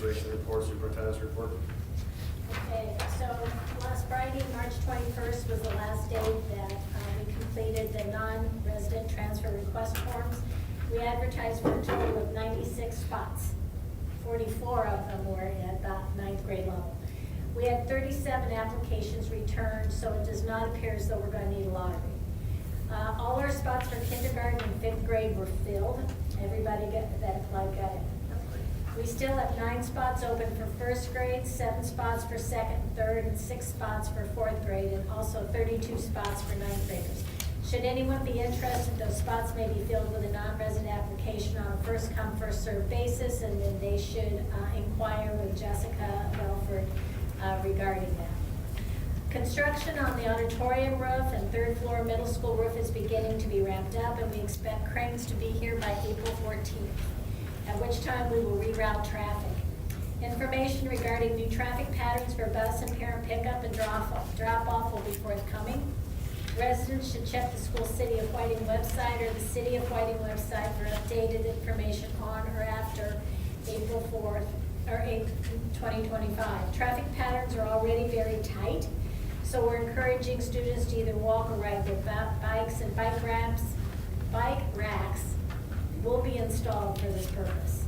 administration report, superintendent's report. Okay, so last Friday, March 21st, was the last day that we completed the non-resident transfer request forms. We advertised for a total of 96 spots. 44 of them were at the 9th grade level. We had 37 applications returned, so it does not appear as though we're going to need a lottery. All our spots for kindergarten and 5th grade were filled. Everybody that applied got it. We still have 9 spots open for 1st grade, 7 spots for 2nd and 3rd, and 6 spots for 4th grade, and also 32 spots for 9th graders. Should anyone be interested, those spots may be filled with a non-resident application on a first-come, first-served basis, and then they should inquire with Jessica Belford regarding that. Construction on the auditorium roof and 3rd floor middle school roof is beginning to be ramped up, and we expect cranes to be here by April 14th, at which time we will reroute traffic. Information regarding new traffic patterns for bus and parent pickup and drop-off will be forthcoming. Residents should check the school City of Whiting website or the City of Whiting website for updated information on or after April 4th or 2025. Traffic patterns are already very tight, so we're encouraging students to either walk or ride their bikes, and bike racks will be installed for this purpose.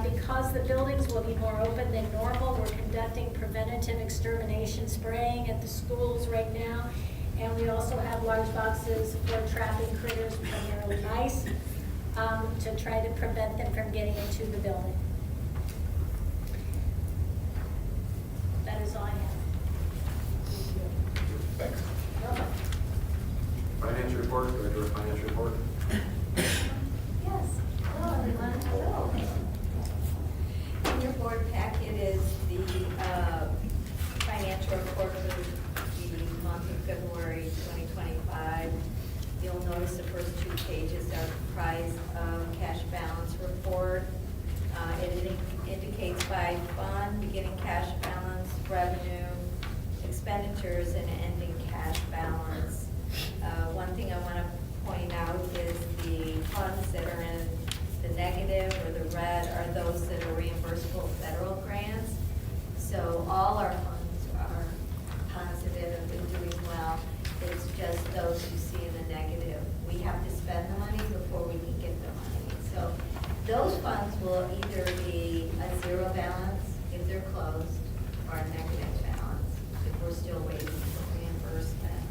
Because the buildings will be more open than normal, we're conducting preventative extermination spraying at the schools right now. And we also have large boxes for trapping critters, primarily mice, to try to prevent them from getting into the building. That is all I have. Thanks. No. Financial report, director of financial report. Yes, hello everyone, hello. In your board packet is the financial report for the month of February 2025. You'll notice the first 2 pages are comprised of cash balance report. It indicates by fund, beginning cash balance, revenue, expenditures, and ending cash balance. One thing I want to point out is the funds that are in the negative or the red are those that are reimbursable federal grants. So all our funds are positive and been doing well. It's just those you see in the negative. We have to spend the money before we can get the money. So those funds will either be a 0 balance if they're closed, or a negative balance if we're still waiting for reimbursement.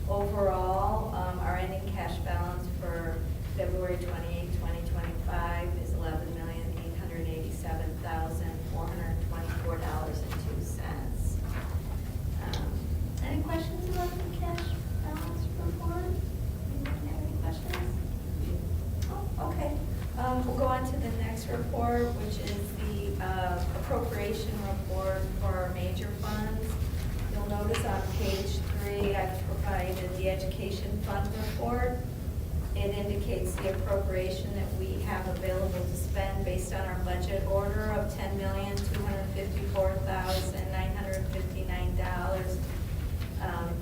Overall, our ending cash balance for February 28, 2025 is $11,887,424.02. Any questions about the cash balance report? Anyone have any questions? Oh, okay. We'll go on to the next report, which is the appropriation report for our major funds. You'll notice on page 3, I've provided the education fund report. It indicates the appropriation that we have available to spend based on our budget order of $10,254,959.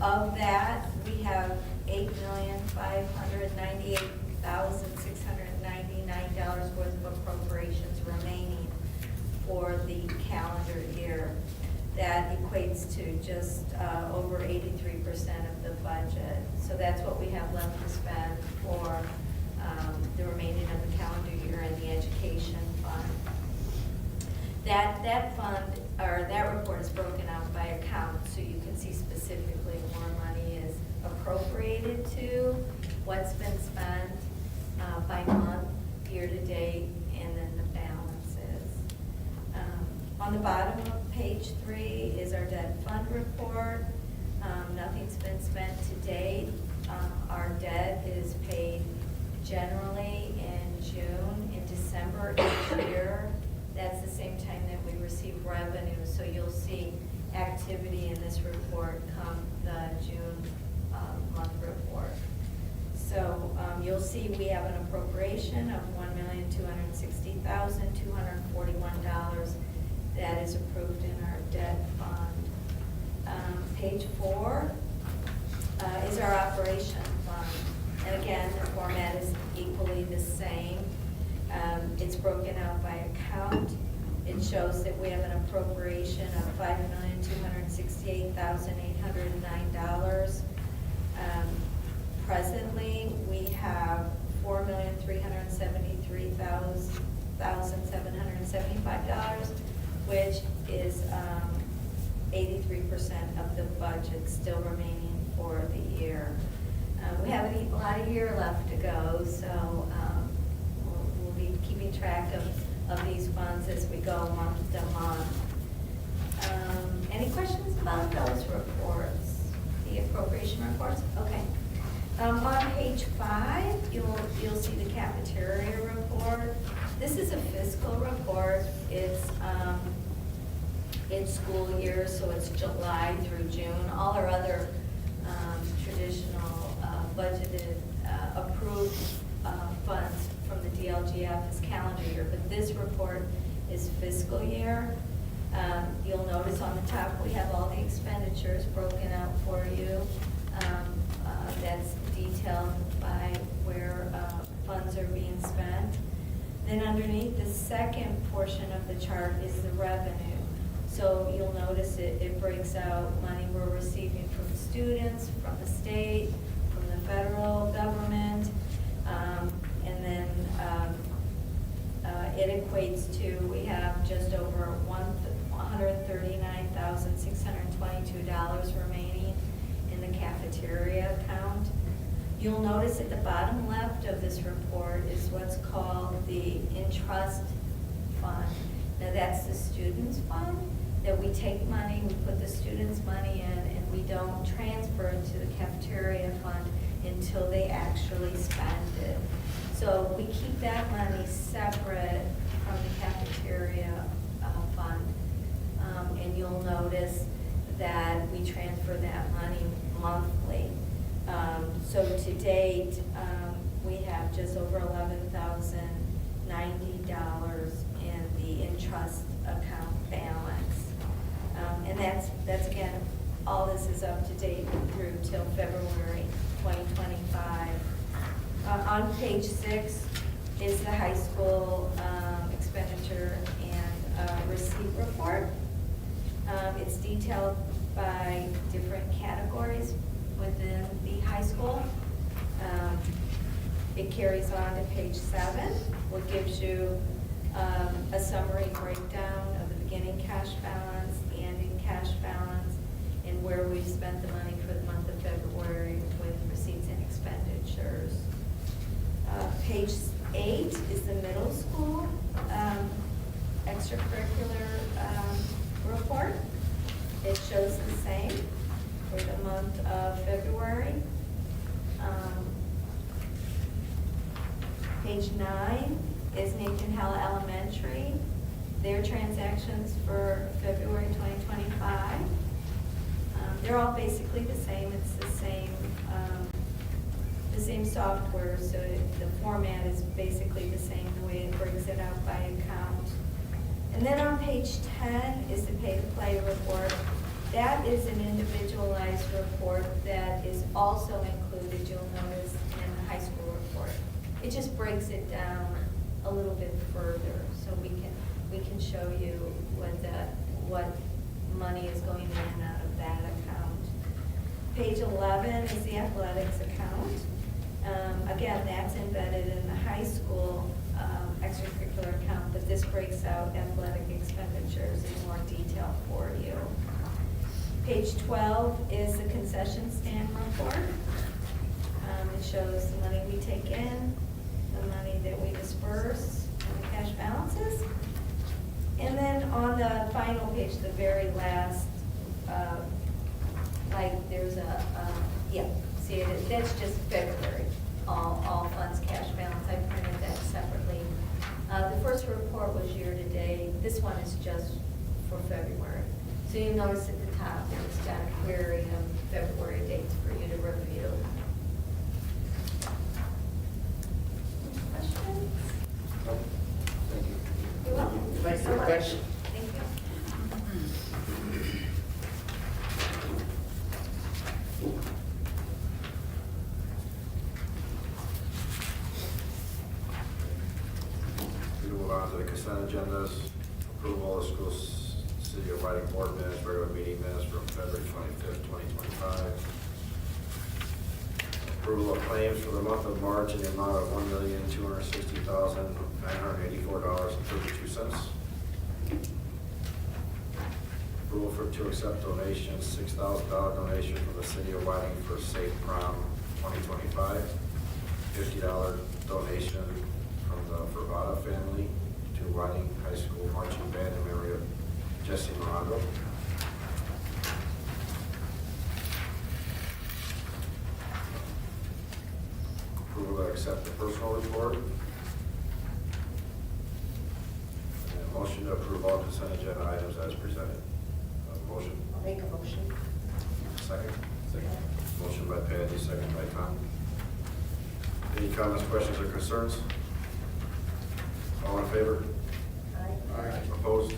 Of that, we have $8,598,699 worth of appropriations remaining for the calendar year. That equates to just over 83% of the budget. So that's what we have left to spend for the remaining of the calendar year in the education fund. That fund, or that report is broken out by account, so you can see specifically where money is appropriated to, what's been spent by month, year to date, and then the balances. On the bottom of page 3 is our debt fund report. Nothing's been spent to date. Our debt is paid generally in June, in December each year. That's the same time that we receive revenue, so you'll see activity in this report come the June month report. So you'll see we have an appropriation of $1,260,241 that is approved in our debt fund. Page 4 is our operation fund. And again, the format is equally the same. It's broken out by account. It shows that we have an appropriation of $5,268,809. Presently, we have $4,373,775, which is 83% of the budget still remaining for the year. We have a lot of year left to go, so we'll be keeping track of these funds as we go month to month. Any questions about those reports? The appropriation reports? Okay. On page 5, you'll see the cafeteria report. This is a fiscal report. It's school year, so it's July through June. All our other traditional budgeted approved funds from the DLGF is calendar year, but this report is fiscal year. You'll notice on the top we have all the expenditures broken out for you. That's detailed by where funds are being spent. Then underneath the second portion of the chart is the revenue. So you'll notice it breaks out money we're receiving from students, from the state, from the federal government, and then it equates to, we have just over $139,622 remaining in the cafeteria account. You'll notice at the bottom left of this report is what's called the in-trust fund. Now that's the students' fund, that we take money, we put the students' money in, and we don't transfer it to the cafeteria fund until they actually spend it. So we keep that money separate from the cafeteria fund. And you'll notice that we transfer that money monthly. So to date, we have just over $11,090 in the in-trust account balance. And that's again, all this is up to date through till February 2025. On page 6 is the high school expenditure and receipt report. It's detailed by different categories within the high school. It carries on to page 7, which gives you a summary breakdown of the beginning cash balance, the ending cash balance, and where we've spent the money for the month of February with receipts and expenditures. Page 8 is the middle school extracurricular report. It shows the same for the month of February. Page 9 is Nathan Hella Elementary, their transactions for February 2025. They're all basically the same. It's the same software, so the format is basically the same, the way it breaks it out by account. And then on page 10 is the pay-to-play report. That is an individualized report that is also included, you'll notice, in the high school report. It just breaks it down a little bit further, so we can show you what money is going in and out of that account. Page 11 is the athletics account. Again, that's embedded in the high school extracurricular account, but this breaks out athletic expenditures in more detail for you. Page 12 is the concession stand report. It shows the money we take in, the money that we disperse, and the cash balances. And then on the final page, the very last, there's see it, that's just February, all funds cash balance. I printed that separately. The first report was year-to-date. This one is just for February. So you notice at the top, it's got a query of February dates for you to review. Questions? No? Thank you. You're welcome. Thank you. So much. Thank you. Thank you. We move on to the consent agendas. Approval of City of Whiting Board minutes, regular meeting minutes from February 25th, 2025. Approval of claims for the month of March in the amount of $1,260,984.32. Approval to accept donations, $6,000 donation from the City of Whiting for Safe Prom 2025. $50 donation from the Fervada family to Whiting High School Marching Band in memory of Jesse Morando. Approval to accept the personal report. And a motion to approve all consent agenda items as presented. Motion. I'll make a motion. Second. Motion by Patty, second by Tom. Any comments, questions, or concerns? All in favor? Aye. Opposed?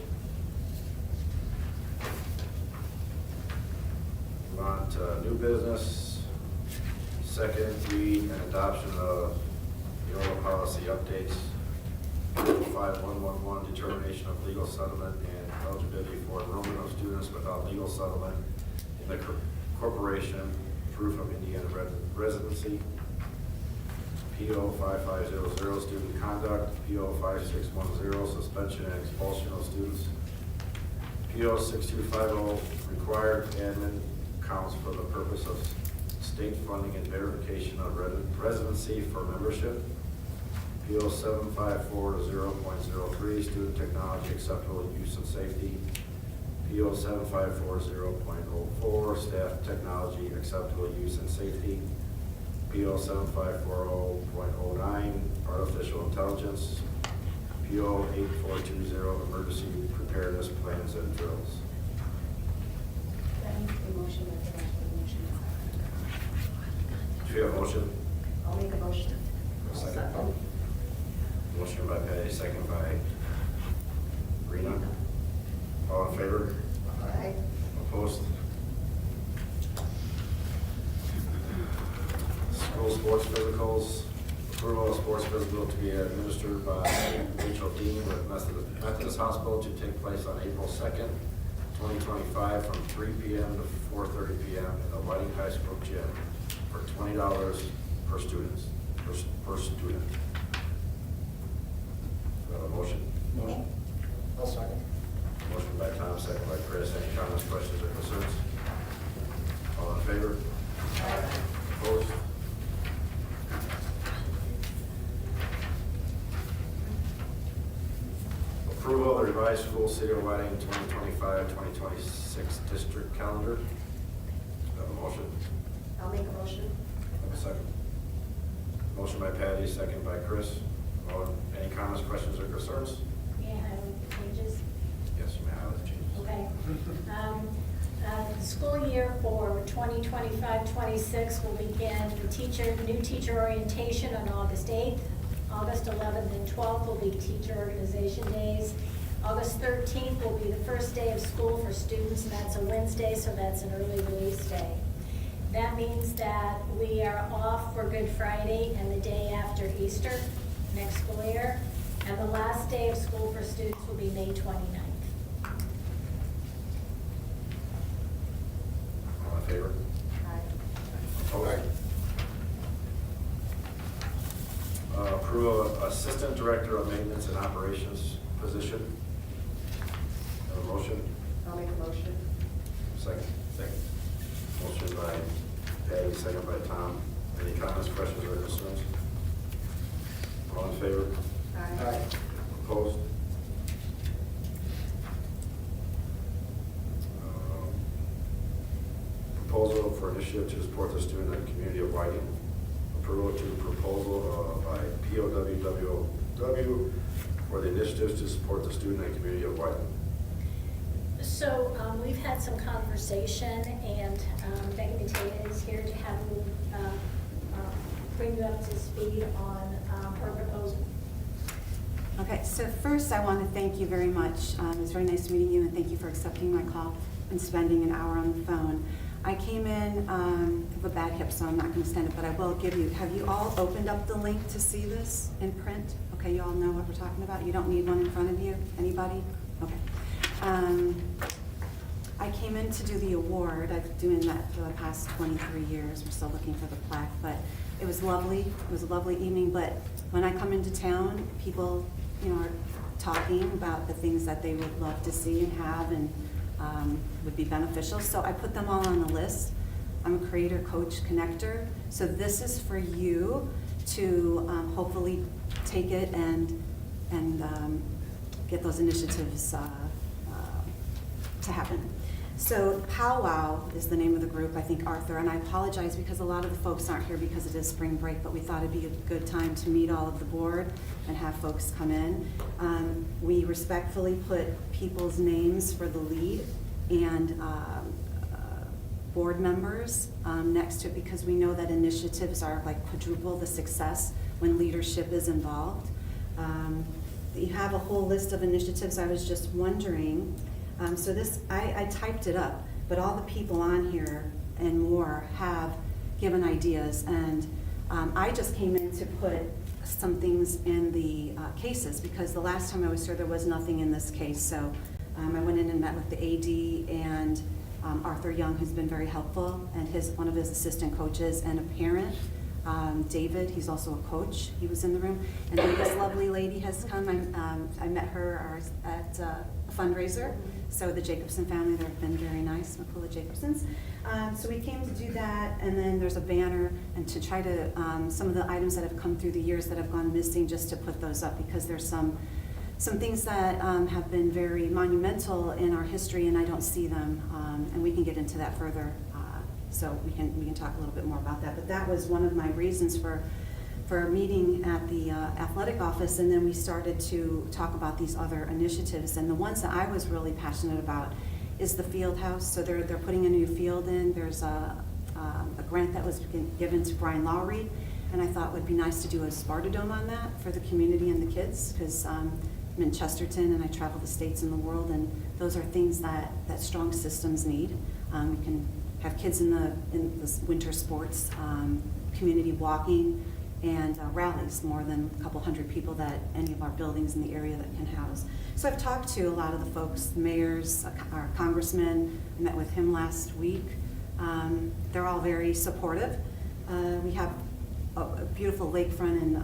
Move on to new business. Second read and adoption of Neola policy updates. 5111, determination of legal settlement and eligibility for enrollment of students without legal settlement in the corporation, proof of Indiana residency. PO 5500, student conduct. PO 5610, suspension and expulsion of students. PO 6250, required admin counts for the purpose of state funding and verification of residency for membership. PO 7540.03, student technology acceptable use and safety. PO 7540.04, staff technology acceptable use and safety. PO 7540.09, artificial intelligence. PO 8420, emergency preparedness plans and drills. That needs to be motion, that's a motion. Do you have a motion? I'll make a motion. Second. Motion by Patty, second by Rena. All in favor? Aye. Opposed? School sports physicals. Approval of sports physical to be administered by Rachel Dean with Methodist Hospital to take place on April 2nd, 2025 from 3 p.m. to 4:30 p.m. in the Whiting High School gym for $20 per student. Per student. Do I have a motion? Motion. I'll second. Motion by Tom, second by Chris. Any comments, questions, or concerns? All in favor? Opposed? Approval of the revised school City of Whiting 2025-2026 district calendar. Do I have a motion? I'll make a motion. Have a second. Motion by Patty, second by Chris. Any comments, questions, or concerns? May I highlight the changes? Yes, you may have the changes. Okay. The school year for 2025-26 will begin new teacher orientation on August 8th. August 11th and 12th will be teacher organization days. August 13th will be the first day of school for students, and that's a Wednesday, so that's an early release day. That means that we are off for Good Friday and the day after Easter next school year. And the last day of school for students will be May 29th. All in favor? Aye. Opposed? Approval of Assistant Director of Maintenance and Operations position. Have a motion? I'll make a motion. Second. Second. Motion by Patty, second by Tom. Any comments, questions, or concerns? All in favor? Aye. Opposed? Proposal for initiative to support the student and community of Whiting. Approval to proposal by POWWW for the initiatives to support the student and community of Whiting. So we've had some conversation, and Becky Mattea is here to have you, bring you up to speed on her proposal. Okay, so first I want to thank you very much. It was very nice meeting you, and thank you for accepting my call and spending an hour on the phone. I came in, I have a bad hip, so I'm not going to stand it, but I will give you, have you all opened up the link to see this in print? Okay, you all know what we're talking about? You don't need one in front of you? Anybody? Okay. I came in to do the award. I've been doing that for the past 23 years. We're still looking for the plaque, but it was lovely. It was a lovely evening, but when I come into town, people, are talking about the things that they would love to see and have and would be beneficial. So I put them all on the list. I'm a creator, coach, connector. So this is for you to hopefully take it and get those initiatives to happen. So Powwow is the name of the group, I think Arthur, and I apologize because a lot of the folks aren't here because it is spring break, but we thought it'd be a good time to meet all of the board and have folks come in. We respectfully put people's names for the lead and board members next to it because we know that initiatives are like quadruple the success when leadership is involved. You have a whole list of initiatives. I was just wondering, so this, I typed it up, but all the people on here and more have given ideas, and I just came in to put some things in the cases because the last time I was here there was nothing in this case. So I went in and met with the AD and Arthur Young, who's been very helpful, and one of his assistant coaches and a parent. David, he's also a coach. He was in the room, and then this lovely lady has come. I met her at a fundraiser. So the Jacobson family, they've been very nice, McCullough Jacobsons. So we came to do that, and then there's a banner, and to try to some of the items that have come through the years that have gone missing, just to put those up because there's some things that have been very monumental in our history, and I don't see them, and we can get into that further. So we can talk a little bit more about that. But that was one of my reasons for a meeting at the athletic office, and then we started to talk about these other initiatives. And the ones that I was really passionate about is the field house. So they're putting a new field in. There's a grant that was given to Brian Lowry, and I thought it would be nice to do a Spartadome on that for the community and the kids because I'm in Chesterton and I travel the states and the world, and those are things that strong systems need. We can have kids in the winter sports, community walking, and rallies, more than a couple hundred people that any of our buildings in the area that can house. So I've talked to a lot of the folks, the mayors, our congressman. I met with him last week. They're all very supportive. We have a beautiful lakefront and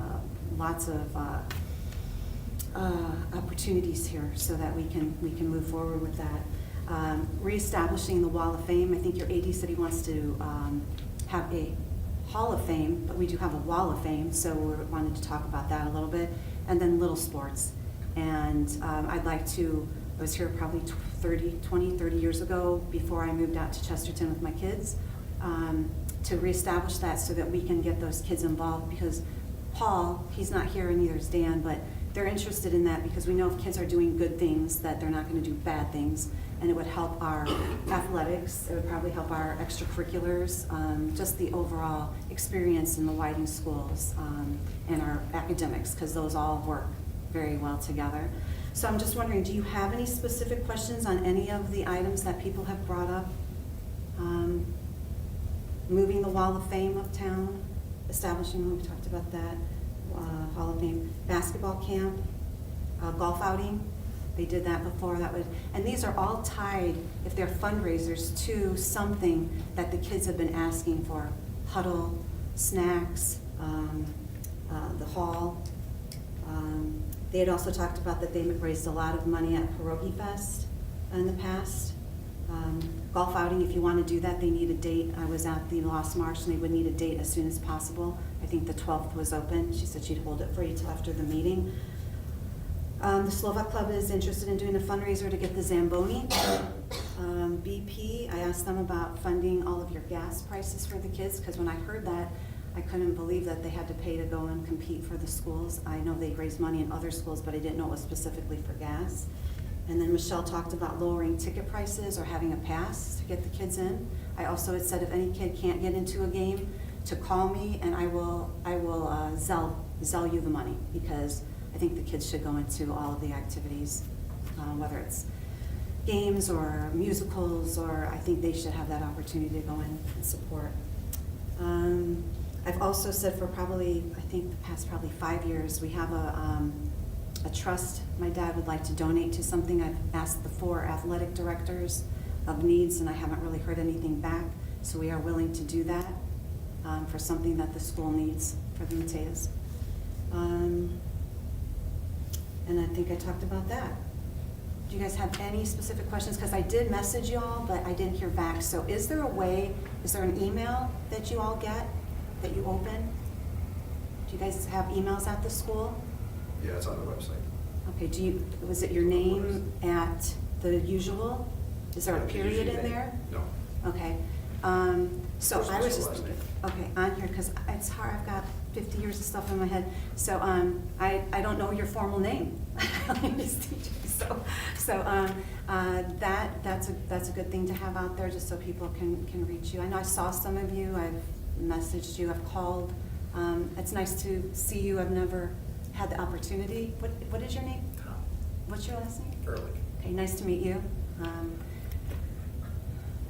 lots of opportunities here so that we can move forward with that. Reestablishing the Wall of Fame. I think your AD said he wants to have a Hall of Fame, but we do have a Wall of Fame, so we wanted to talk about that a little bit. And then little sports. And I was here probably 30 years ago before I moved out to Chesterton with my kids, to reestablish that so that we can get those kids involved because Paul, he's not here and neither is Dan, but they're interested in that because we know if kids are doing good things that they're not going to do bad things, and it would help our athletics, it would probably help our extracurriculars, just the overall experience in the Whiting schools, and our academics, because those all work very well together. So I'm just wondering, do you have any specific questions on any of the items that people have brought up? Moving the Wall of Fame uptown, establishing, we talked about that, Hall of Fame, basketball camp, golf outing. They did that before. And these are all tied, if they're fundraisers, to something that the kids have been asking for. Huddle, snacks, the hall. They had also talked about that they raised a lot of money at Pierogi Fest in the past. Golf outing, if you want to do that, they need a date. I was at the Lost Marsh and they would need a date as soon as possible. I think the 12th was open. She said she'd hold it for you till after the meeting. The Slovak Club is interested in doing a fundraiser to get the Zamboni. BP, I asked them about funding all of your gas prices for the kids, because when I heard that, I couldn't believe that they had to pay to go and compete for the schools. I know they raise money in other schools, but I didn't know it was specifically for gas. And then Michelle talked about lowering ticket prices or having a pass to get the kids in. I also had said if any kid can't get into a game, to call me and I will Zelle you the money, because I think the kids should go into all of the activities, whether it's games or musicals, or I think they should have that opportunity to go in and support. I've also said for probably, I think the past probably 5 years, we have a a trust my dad would like to donate to something. I've asked the 4 athletic directors of needs, and I haven't really heard anything back. So we are willing to do that for something that the school needs for the Mateas. And I think I talked about that. Do you guys have any specific questions? Because I did message you all, but I didn't hear back. So is there a way, is there an email that you all get, that you open? Do you guys have emails at the school? Yeah, it's on the website. Okay, was it your name at the usual? Is there a period in there? No. Okay, so First I was name, just, last name. okay, on here, because it's hard, I've got 50 years of stuff in my head. So, I don't know your formal name. So, that's a good thing to have out there, just so people can reach you. I know I saw some of you, I've messaged you, I've called. It's nice to see you, I've never had the opportunity. What is your name? Tom. What's your last name? Ehrlich. Okay, nice to meet you.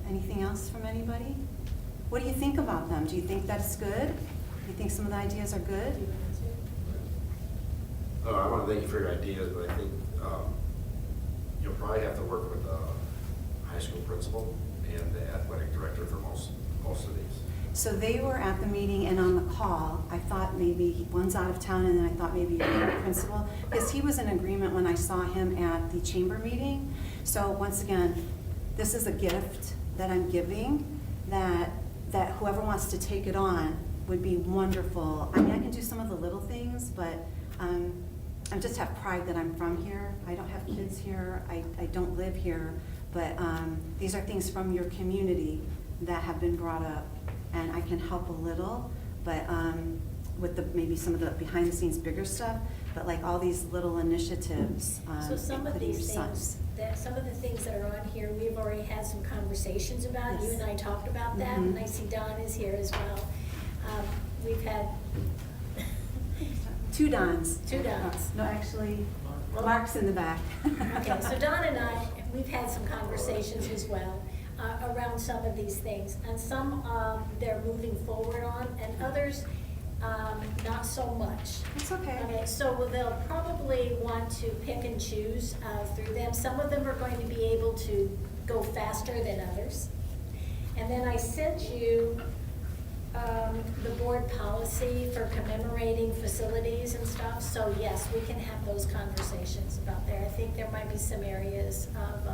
Anything else from anybody? What do you think about them? Do you think that's good? Do you think some of the ideas are good? I want to thank you for your ideas, but I think you'll probably have to work with the high school principal and the athletic director for most of these. So they were at the meeting and on the call. I thought maybe one's out of town, and then I thought maybe the principal, because he was in agreement when I saw him at the chamber meeting. So once again, this is a gift that I'm giving, that whoever wants to take it on would be wonderful. I mean, I can do some of the little things, but I just have pride that I'm from here. I don't have kids here. I don't live here. But these are things from your community that have been brought up, and I can help a little, but with maybe some of the behind the scenes bigger stuff, but like all these little initiatives, So some of including your these sons. things, some of the things that are on here, we've already had some conversations about. You Yes. and I talked about that, Mhm. and I see Don is here as well. We've had, 2 Dons. 2 Dons. No, actually, Mark's in the back. okay, so Don and I, we've had some conversations as well around some of these things. And some they're moving forward on, and others not so much. It's okay. Okay, so they'll probably want to pick and choose through them. Some of them are going to be able to go faster than others. And then I sent you the board policy for commemorating facilities and stuff. So yes, we can have those conversations about there. I think there might be some areas of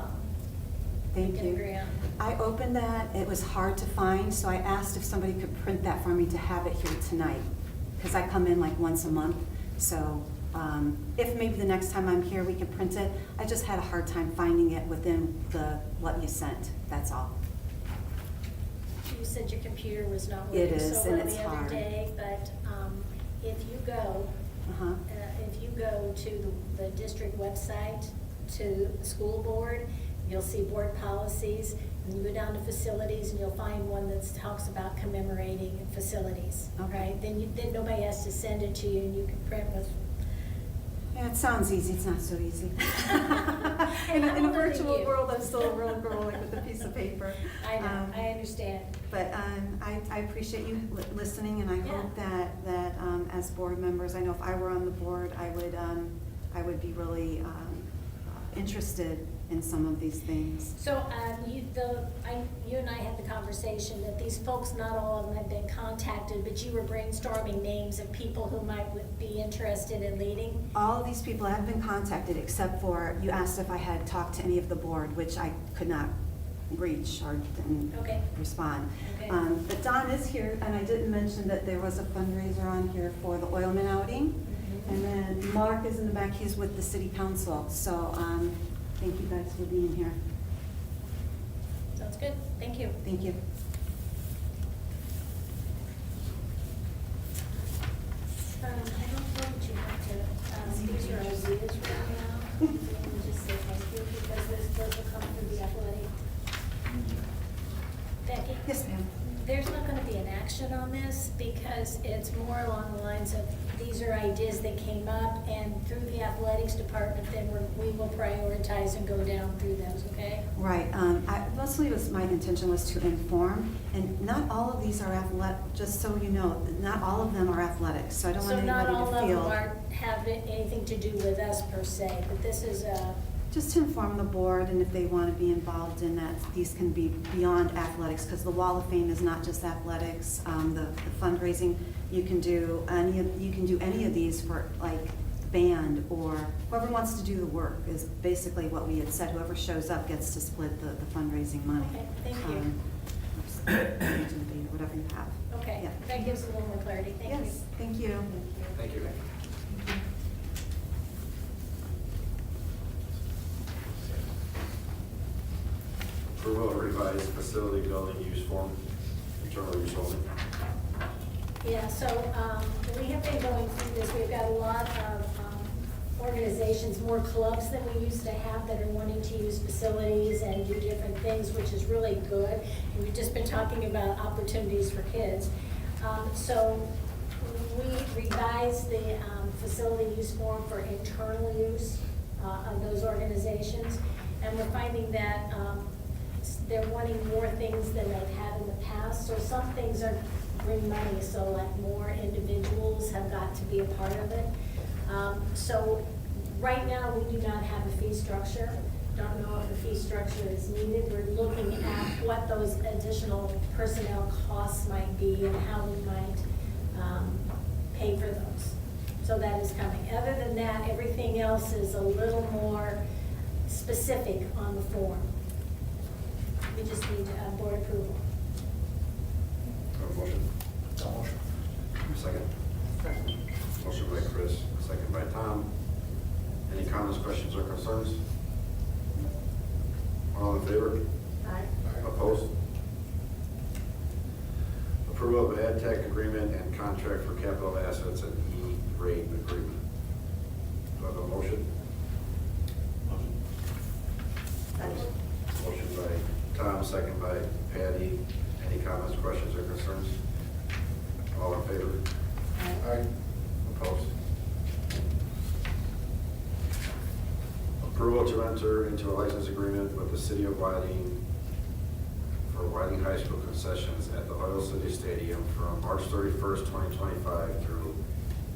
we Thank can you. agree on. I opened that, it was hard to find, so I asked if somebody could print that for me to have it here tonight, because I come in like once a month. So if maybe the next time I'm here, we can print it. I just had a hard time finding it within what you sent, that's all. You said your computer was not It working is, so and well it's the other hard. day, but if you go, Uh-huh. if you go to the district website, to the school board, you'll see board policies, and you go down to facilities, and you'll find one that talks about commemorating facilities, Okay. right? Then nobody has to send it to you, and you can print with. Yeah, it sounds easy, it's not so easy. In I'm a older than virtual you. world, I'm still a real girl, like with a piece of paper. I know, I understand. But I appreciate you listening, and I hope Yeah. that as board members, I know if I were on the board, I would be really interested in some of these things. So, you and I had the conversation that these folks, not all of them have been contacted, but you were brainstorming names of people who might be interested in leading. All of these people have been contacted, except for, you asked if I had talked to any of the board, which I could not reach or didn't Okay. respond. Okay. But Don is here, and I didn't mention that there was a fundraiser on here for the Oilman outing. And then Mark is in the back, he's with the city council, so thank you guys for being here. Sounds good, thank you. Thank you. I don't know that you have to, these are ideas right now. You can just say thank you, because those will come through the athletic. Becky? Yes, ma'am. There's not gonna be an action on this, because it's more along the lines of, these are ideas that came up, and through the athletics department, then we will prioritize and go down through those, okay? Right, mostly my intention was to inform, and not all of these are athletic, just so you know, not all of them are athletics, so I don't want So not anybody all to of them feel. have anything to do with us per se, but this is Just to inform the board, and if they want to be involved in that, these can be beyond athletics, because the Wall of Fame is not just athletics. The fundraising, you can do any of these for like band, or whoever wants to do the work is basically what we had said. Whoever shows up gets to split the fundraising money. Okay, thank you. Whatever you have. Okay, Yeah. that gives a little more clarity, thank you. Yes, thank you. Thank you. Approval of revised facility building use form, internal use only. Yeah, so we have been going through this, we've got a lot of organizations, more clubs than we used to have that are wanting to use facilities and do different things, which is really good. And we've just been talking about opportunities for kids. So we revised the facility use form for internal use of those organizations. And we're finding that they're wanting more things than they've had in the past. So some things are bring money, so like more individuals have got to be a part of it. So right now, we do not have a fee structure. Don't know if a fee structure is needed. We're looking at what those additional personnel costs might be and how we might pay for those. So that is coming. Other than that, everything else is a little more specific on the form. We just need board approval. Have a motion? Motion. Second? Motion by Chris, second by Tom. Any comments, questions, or concerns? All in favor? Aye. Opposed? Approval of ad tech agreement and contract for capital assets and E-rate agreement. Do I have a motion? Motion by Tom, second by Patty. Any comments, questions, or concerns? All in favor? Aye. Opposed? Approval to enter into a license agreement with the City of Whiting for Whiting High School concessions at the Oil City Stadium from March 31st, 2025 through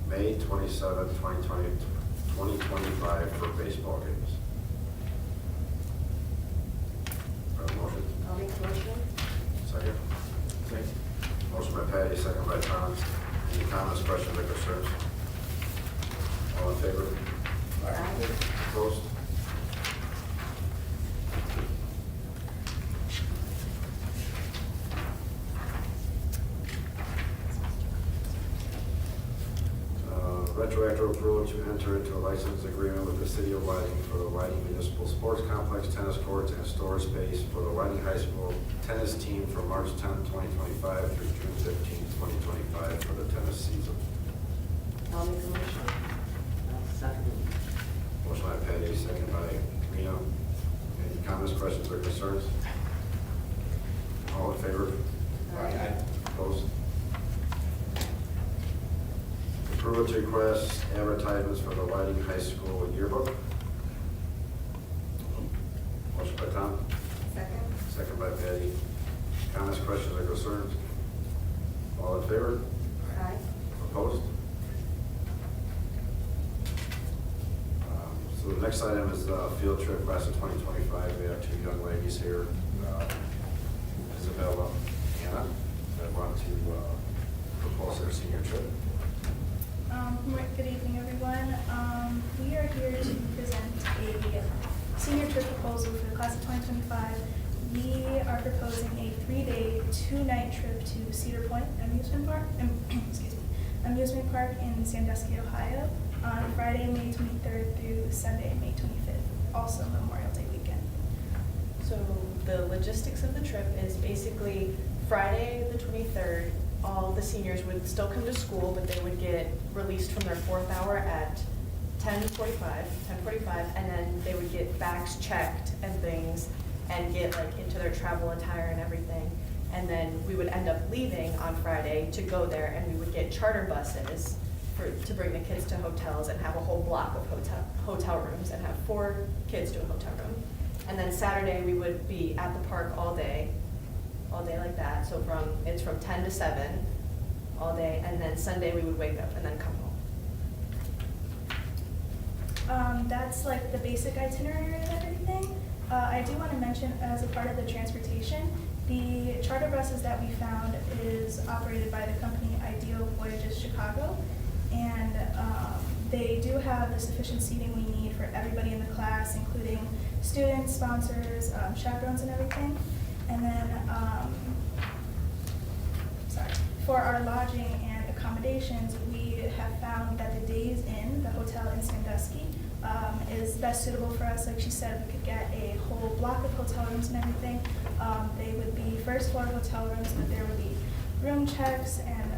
May 27th, 2025 for baseball games. Motion? I'll make the motion. Second? Motion by Patty, second by Tom. Any comments, questions, or concerns? All in favor? Aye. Opposed? Retroactive approval to enter into a license agreement with the City of Whiting for the Whiting Municipal Sports Complex tennis courts and storage space for the Whiting High School tennis team from March 10th, 2025 through June 15th, 2025 for the tennis season. I'll make the motion. Second. Motion by Patty, second by Reno. Any comments, questions, or concerns? All in favor? Aye. Opposed? Approval to request advertisements for the Whiting High School yearbook. Motion by Tom, Second. second by Patty. Comments, questions, or concerns? All in favor? Aye. Opposed? So the next item is the field trip class of 2025. We have two young ladies here, Isabella and Anna, that want to propose their senior trip. Good evening, everyone. We are here to present a senior trip proposal for the class of 2025. We are proposing a 3-day, 2-night trip to Cedar Point Amusement Park, amusement park in Sandusky, Ohio, on Friday, May 23rd through Sunday, May 25th, also Memorial Day weekend. So the logistics of the trip is basically Friday, the 23rd, all the seniors would still come to school, but they would get released from their 4th hour at 10:45, and then they would get bags checked and things and get like into their travel attire and everything. And then we would end up leaving on Friday to go there, and we would get charter buses to bring the kids to hotels and have a whole block of hotel rooms and have 4 kids to a hotel room. And then Saturday, we would be at the park all day like that. So it's from 10 to 7 all day, and then Sunday we would wake up and then come home. That's like the basic itinerary of everything. I do want to mention, as a part of the transportation, the charter buses that we found is operated by the company Ideal Voyages Chicago, and they do have the sufficient seating we need for everybody in the class, including students, sponsors, chaperones, and everything. And then, for our lodging and accommodations, we have found that the Days Inn, the hotel in Sandusky, is best suitable for us. Like she said, we could get a whole block of hotel rooms and everything. They would be first floor hotel rooms, but there would be room checks and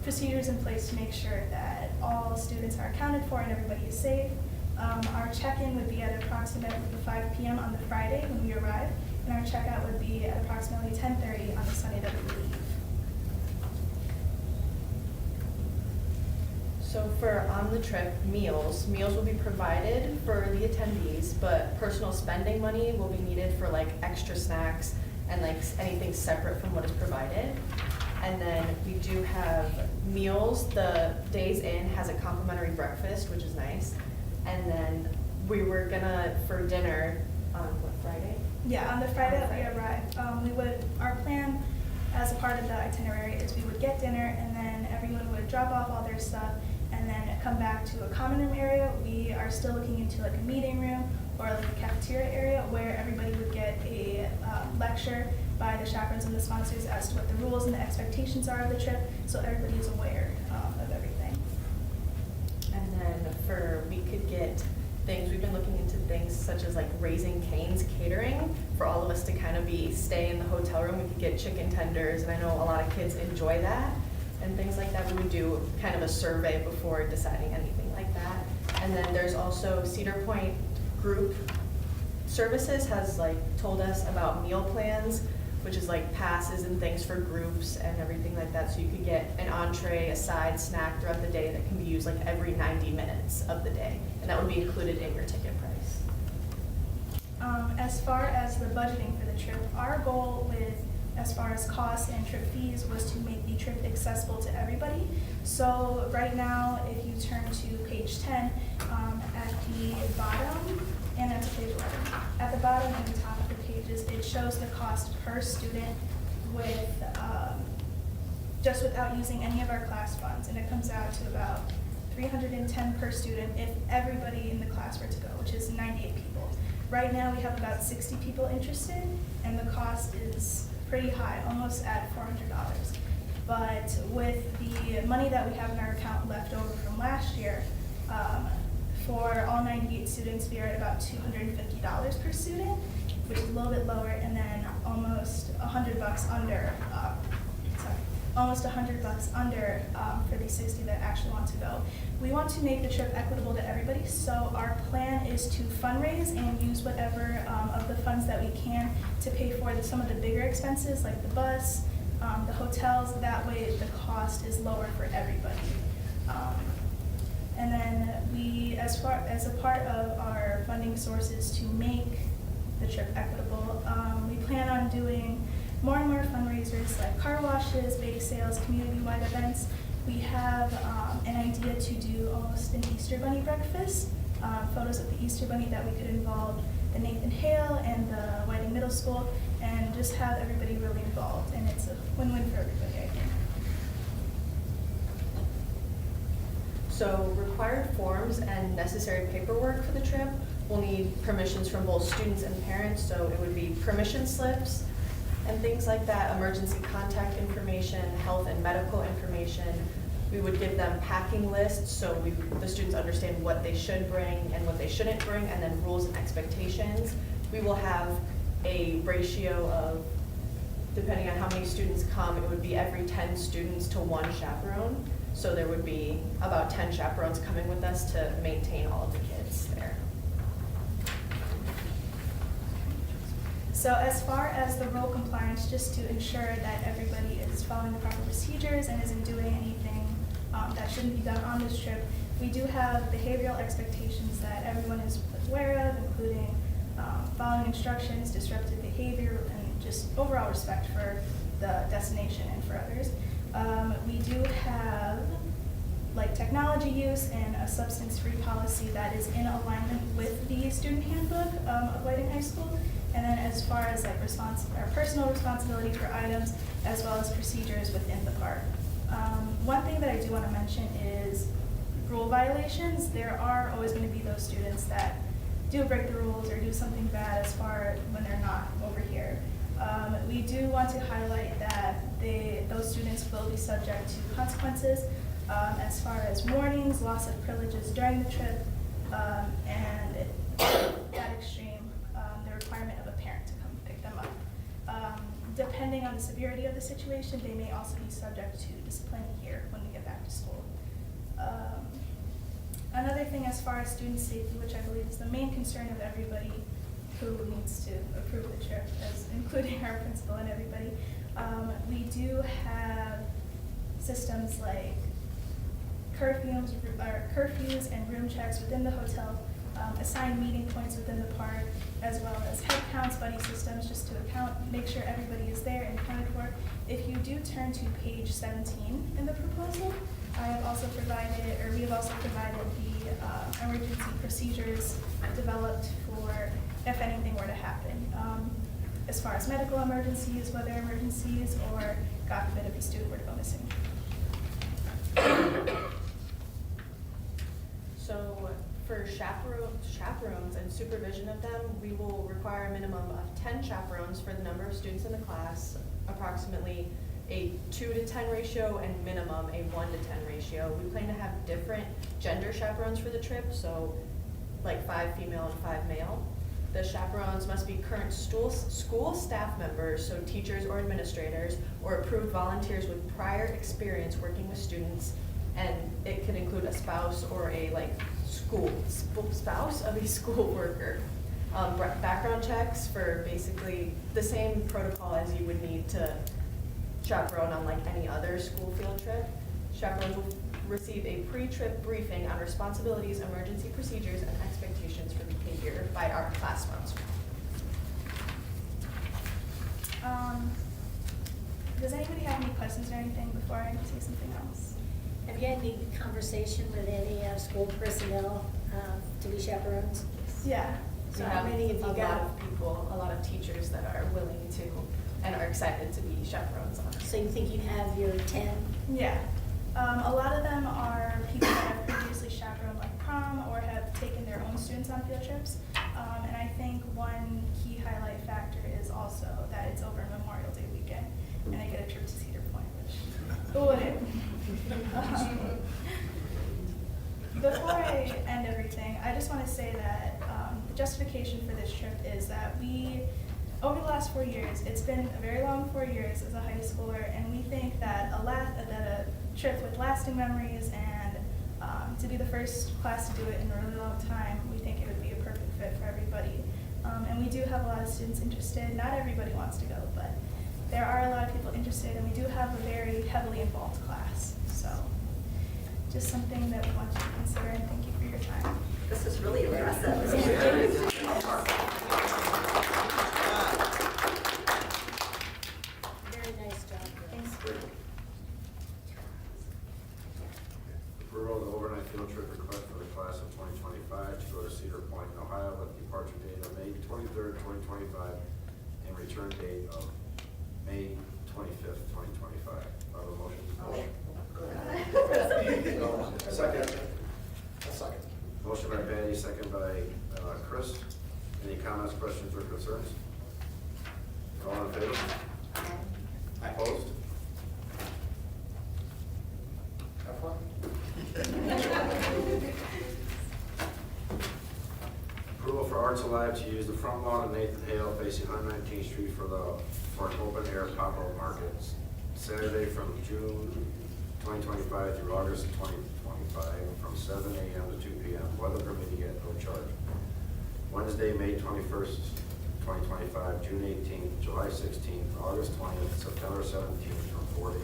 procedures in place to make sure that all students are accounted for and everybody is safe. Our check-in would be at approximately 5 p.m. on the Friday when we arrive, and our checkout would be at approximately 10:30 on the Sunday that we leave. So for on the trip, meals will be provided for the attendees, but personal spending money will be needed for like extra snacks and like anything separate from what is provided. And then we do have meals. The Days Inn has a complimentary breakfast, which is nice. And then we were gonna, for dinner, on what, Friday? Yeah, on the Friday that we arrived, our plan as a part of the itinerary is we would get dinner, and then everyone would drop off all their stuff and then come back to a common room area. We are still looking into like a meeting room or like a cafeteria area where everybody would get a lecture by the chaperones and the sponsors as to what the rules and the expectations are of the trip, so everybody is aware of everything. And then we could get things, we've been looking into things such as like Raising Cane's catering for all of us to kind of stay in the hotel room. We could get chicken tenders, and I know a lot of kids enjoy that and things like that. We would do kind of a survey before deciding anything like that. And then there's also Cedar Point Group Services has like told us about meal plans, which is like passes and things for groups and everything like that. So you could get an entree, a side, snack throughout the day that can be used like every 90 minutes of the day. And that would be included in your ticket price. As far as the budgeting for the trip, our goal as far as costs and trip fees was to make the trip accessible to everybody. So right now, if you turn to page 10, at the bottom, and that's page 11, at the bottom and the top of the pages, it shows the cost per student with just without using any of our class funds, and it comes out to about $310 per student if everybody in the class were to go, which is 98 people. Right now, we have about 60 people interested, and the cost is pretty high, almost at $400. But with the money that we have in our account left over from last year, for all 98 students, we are at about $250 per student, which is a little bit lower, and then almost $100 under. Almost $100 under for the 60 that actually want to go. We want to make the trip equitable to everybody, so our plan is to fundraise and use whatever of the funds that we can to pay for some of the bigger expenses, like the bus, the hotels. That way the cost is lower for everybody. And then as a part of our funding sources to make the trip equitable, we plan on doing more and more fundraisers like car washes, bake sales, community-wide events. We have an idea to do almost an Easter Bunny breakfast, photos of the Easter Bunny that we could involve the Nathan Hale and the Whiting Middle School, and just have everybody really involved, and it's a win-win for everybody, I think. So required forms and necessary paperwork for the trip will need permissions from both students and parents, so it would be permission slips and things like that, emergency contact information, health and medical information. We would give them packing lists so the students understand what they should bring and what they shouldn't bring, and then rules and expectations. We will have a ratio of, depending on how many students come, it would be every 10 students to 1 chaperone. So there would be about 10 chaperones coming with us to maintain all of the kids there. So as far as the rule compliance, just to ensure that everybody is following the proper procedures and isn't doing anything that shouldn't be done on this trip. We do have behavioral expectations that everyone is aware of, including following instructions, disruptive behavior, and just overall respect for the destination and for others. We do have like technology use and a substance-free policy that is in alignment with the student handbook of Whiting High School. And then as far as like our personal responsibility for items, as well as procedures within the park. One thing that I do want to mention is rule violations. There are always going to be those students that do break the rules or do something bad as far when they're not over here. We do want to highlight that those students will be subject to consequences as far as warnings, loss of privileges during the trip, and that extreme, the requirement of a parent to come pick them up. Depending on the severity of the situation, they may also be subject to discipline here when we get back to school. Another thing as far as student safety, which I believe is the main concern of everybody who needs to approve the trip, as including our principal and everybody, we do have systems like curfews and room checks within the hotel, assigned meeting points within the park, as well as head counts, buddy systems, just to make sure everybody is there and accounted for. If you do turn to page 17 in the proposal, we have also provided the emergency procedures developed for if anything were to happen. As far as medical emergencies, weather emergencies, or God forbid if a student were to go missing. So for chaperones and supervision of them, we will require a minimum of 10 chaperones for the number of students in the class, approximately a 2 to 10 ratio, and minimum a 1 to 10 ratio. We plan to have different gender chaperones for the trip, so like 5 female and 5 male. The chaperones must be current school staff members, so teachers or administrators, or approved volunteers with prior experience working with students, and it could include a spouse or a spouse of a school worker. Background checks for basically the same protocol as you would need to chaperone on like any other school field trip. Chaperones will receive a pre-trip briefing on responsibilities, emergency procedures, and expectations for behavior by our class sponsor. Does anybody have any questions or anything before I say something else? Have you had any conversation with any school personnel to be chaperones? Yeah. So how many have you got? A lot of teachers that are willing to and are excited to be chaperones on it. So you think you have your 10? Yeah. A lot of them are people that have previously chaperoned like prom or have taken their own students on field trips. And I think one key highlight factor is also that it's over Memorial Day weekend and I get a trip to Cedar Point, which who wouldn't? Before I end everything, I just want to say that the justification for this trip is that over the last 4 years, it's been a very long 4 years as a high schooler, and we think that a trip with lasting memories and to be the first class to do it in a really long time, we think it would be a perfect fit for everybody. And we do have a lot of students interested. Not everybody wants to go, but there are a lot of people interested, and we do have a very heavily involved class. So just something that we want you to consider, and thank you for your time. This is really impressive. Very nice job. Thanks. Approval of the overnight field trip request for the class of 2025 to go to Cedar Point, Ohio, with departure date of May 23rd, 2025, and return date of May 25th, 2025. I have a motion. Second. Second. Motion by Patty, second by Chris. Any comments, questions, or concerns? All in favor? Opposed? Have fun. Approval for Arts Alive to use the front lawn of Nathan Hale facing 119th Street for an open air pop-up market Saturday from June 2025 through August 2025 from 7 a.m. to 2 p.m. Weather permitting at no charge. Wednesday, May 21st, 2025, June 18th, July 16th, August 20th, September 17th from 4 to 8.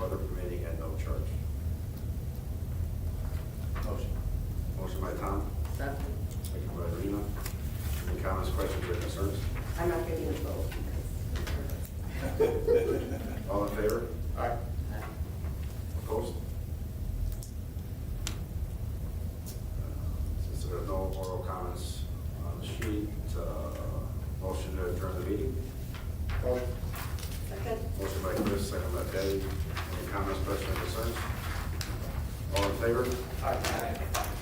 Weather permitting at no charge. Motion by Tom, Second. second by Rena. Any comments, questions, or concerns? I'm not getting a vote All in favor? Aye. because. Opposed? Since there are no oral comments on the sheet, motion to adjourn the meeting. Motion. Second. Motion by Chris, second by Debbie. Any comments, questions, or concerns? All in favor? Aye.